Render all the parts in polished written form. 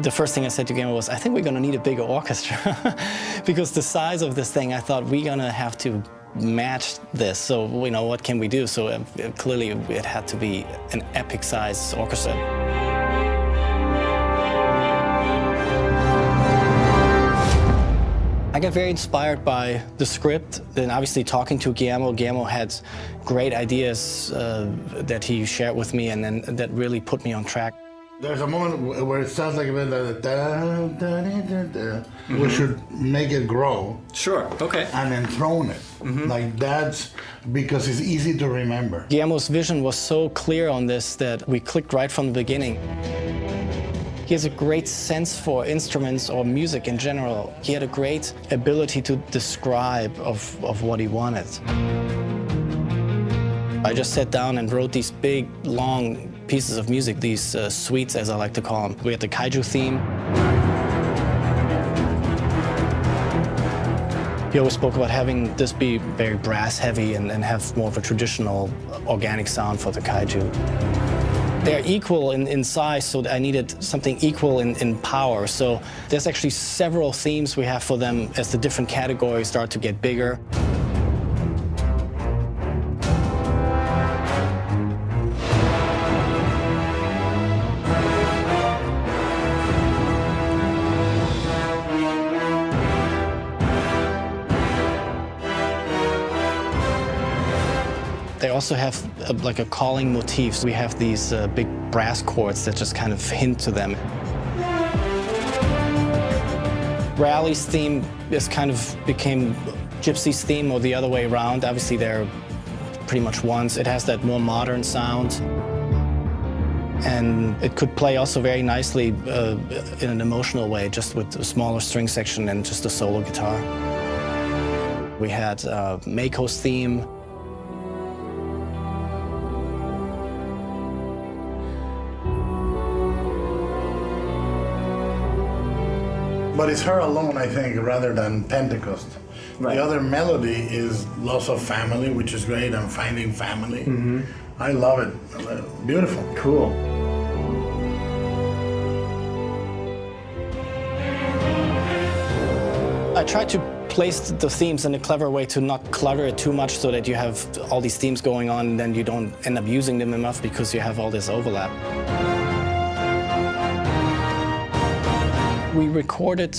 the first thing I said to Guillermo was, I think we're gonna need a bigger orchestra. Because the size of this thing, I thought we're gonna have to match this. So, what can we do? So clearly it had to be an epic size orchestra. I got very inspired by the script, and obviously talking to Guillermo. Guillermo had great ideas that he shared with me, and then that really put me on track. There's a moment where it sounds like a bit like we should make it grow. Sure, okay. And enthrone it. Like that's because it's easy to remember. Guillermo's vision was so clear on this that we clicked right from the beginning. He has a great sense for instruments or music in general. He had a great ability to describe of what he wanted. I just sat down and wrote these big, long pieces of music, these suites, as I like to call them. We had the kaiju theme. He always spoke about having this be very brass heavy and have more of a traditional organic sound for the kaiju. They're equal in size, so I needed something equal in power. So there's actually several themes we have for them as the different categories start to get bigger. They also have like a calling motif. We have these big brass chords that just kind of hint to them. Rally's theme became Gypsy's theme, or the other way around. Obviously, they're pretty much ones. It has that more modern sound. And it could play also very nicely in an emotional way, just with a smaller string section and just a solo guitar. We had Mako's theme. But it's her alone, I think, rather than Pentecost. Right. The other melody is loss of family, which is great, and finding family. I love it. Beautiful. Cool. I tried to place the themes in a clever way to not clutter it too much so that you have all these themes going on and then you don't end up using them enough because you have all this overlap. We recorded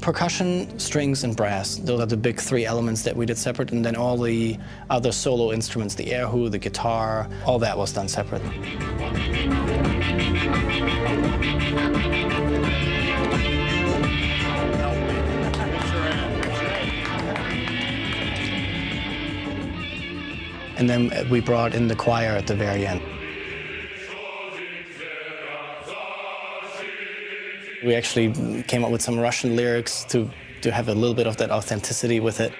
percussion, strings, and brass. Those are the big three elements that we did separate, and then all the other solo instruments, the erhu, the guitar, all that was done separate. And then we brought in the choir at the very end. We actually came up with some Russian lyrics to have a little bit of that authenticity with it.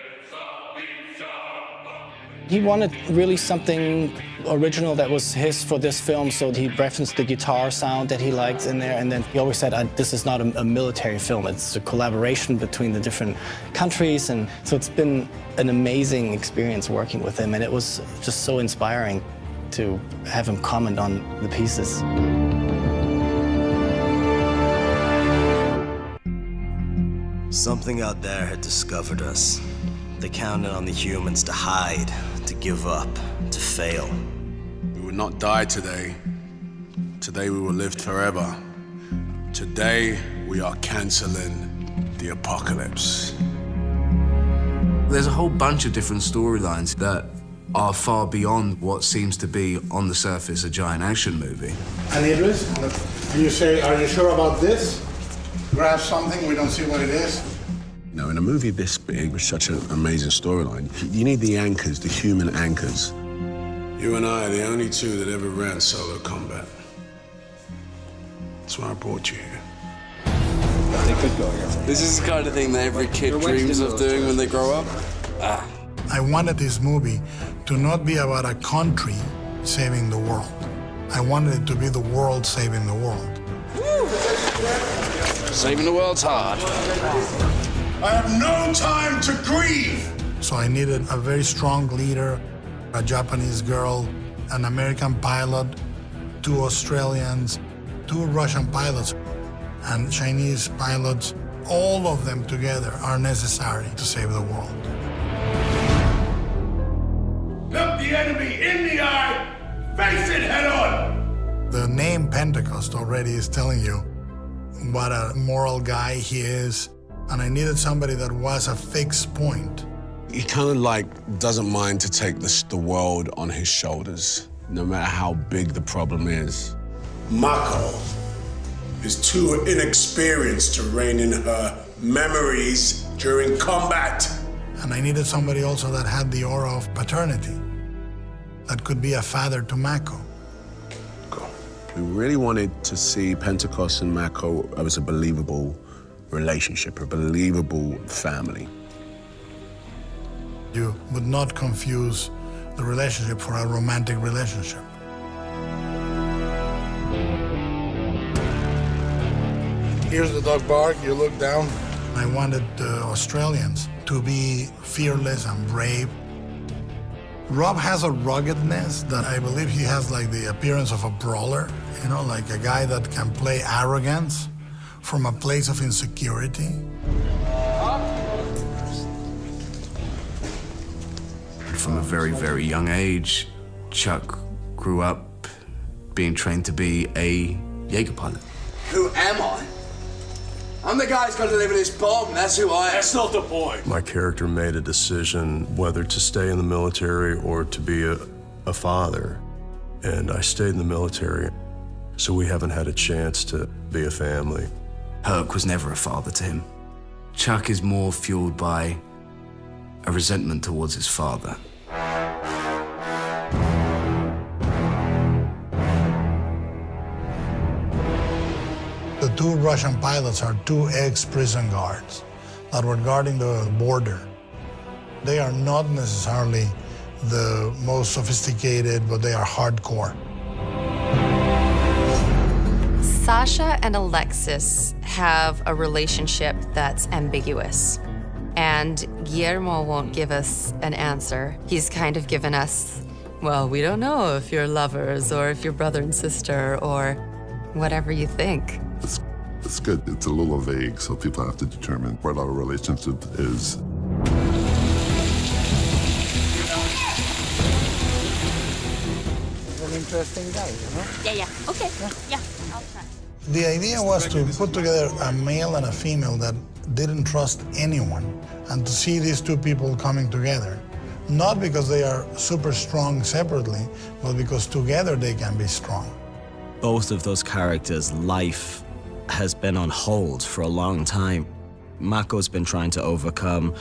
He wanted really something original that was his for this film, so he referenced the guitar sound that he liked in there, and then he always said, this is not a military film, it's a collaboration between the different countries, and so it's been an amazing experience working with him, and it was just so inspiring to have him comment on the pieces. Something out there had discovered us. They counted on the humans to hide, to give up, to fail. We will not die today. Today we will live forever. Today we are canceling the apocalypse. There's a whole bunch of different storylines that are far beyond what seems to be, on the surface, a giant action movie. And Idris, you say, are you sure about this? Grab something, we don't see what it is. You know, in a movie this big with such an amazing storyline, you need the anchors, the human anchors. You and I are the only two that ever ran solo combat. That's why I brought you here. They could go here. This is the kind of thing that every kid dreams of doing when they grow up. I wanted this movie to not be about a country saving the world. I wanted it to be the world saving the world. Saving the world's hard. I have no time to grieve! So I needed a very strong leader, a Japanese girl, an American pilot, 2 Australians, 2 Russian pilots. and Chinese pilots, all of them together are necessary to save the world. Look the enemy in the eye, face it head on! The name Pentecost already is telling you what a moral guy he is, and I needed somebody that was a fixed point. He kind of like doesn't mind to take the world on his shoulders, no matter how big the problem is. Mako is too inexperienced to rein in her memories during combat. And I needed somebody also that had the aura of paternity, that could be a father to Mako. We really wanted to see Pentecost and Mako as a believable relationship, a believable family. You would not confuse the relationship for a romantic relationship. Here's the dog bark, you look down. I wanted the Australians to be fearless and brave. Rob has a ruggedness that I believe he has like the appearance of a brawler, you know, like a guy that can play arrogance from a place of insecurity. From a very, very young age, Chuck grew up being trained to be a Jaeger pilot. Who am I? I'm the guy who's got to deliver this bomb. That's who I am. That's not the point. My character made a decision whether to stay in the military or to be a father. And I stayed in the military, so we haven't had a chance to be a family. Herc was never a father to him. Chuck is more fueled by a resentment towards his father. The two Russian pilots are two ex-prison guards that were guarding the border. They are not necessarily the most sophisticated, but they are hardcore. Sasha and Alexis have a relationship that's ambiguous. And Guillermo won't give us an answer. He's kind of given us, well, we don't know if you're lovers or if you're brother and sister or whatever you think. It's good. It's a little vague, so people have to determine what our relationship is. An interesting guy, you know? Yeah. Okay. Yeah, I'll try. The idea was to put together a male and a female that didn't trust anyone, and to see these two people coming together, not because they are super strong separately, but because together they can be strong. Both of those characters' life has been on hold for a long time. Mako's been trying to overcome,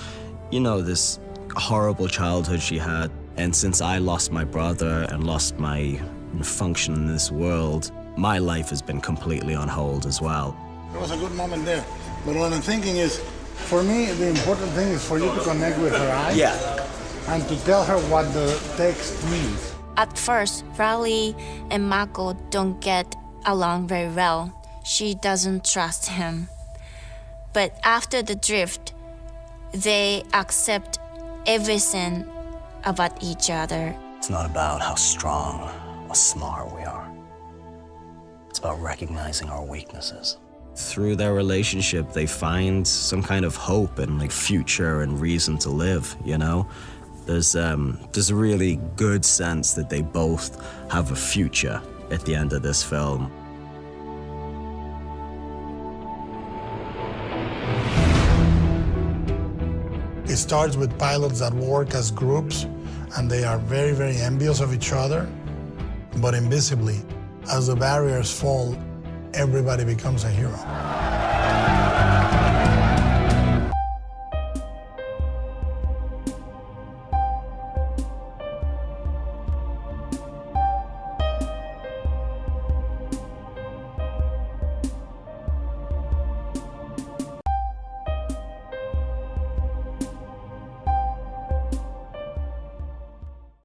you know, this horrible childhood she had. And since I lost my brother and lost my function in this world, my life has been completely on hold as well. There was a good moment there, but what I'm thinking is, for me, the important thing is for you to connect with her eyes. And to tell her what the text means. At first, Riley and Mako don't get along very well. She doesn't trust him. But after the drift, they accept everything about each other. It's not about how strong or smart we are. It's about recognizing our weaknesses. Through their relationship, they find some kind of hope and like future and reason to live, you know? There's a really good sense that they both have a future at the end of this film. It starts with pilots that work as groups, and they are very, very envious of each other. But invisibly, as the barriers fall, everybody becomes a hero.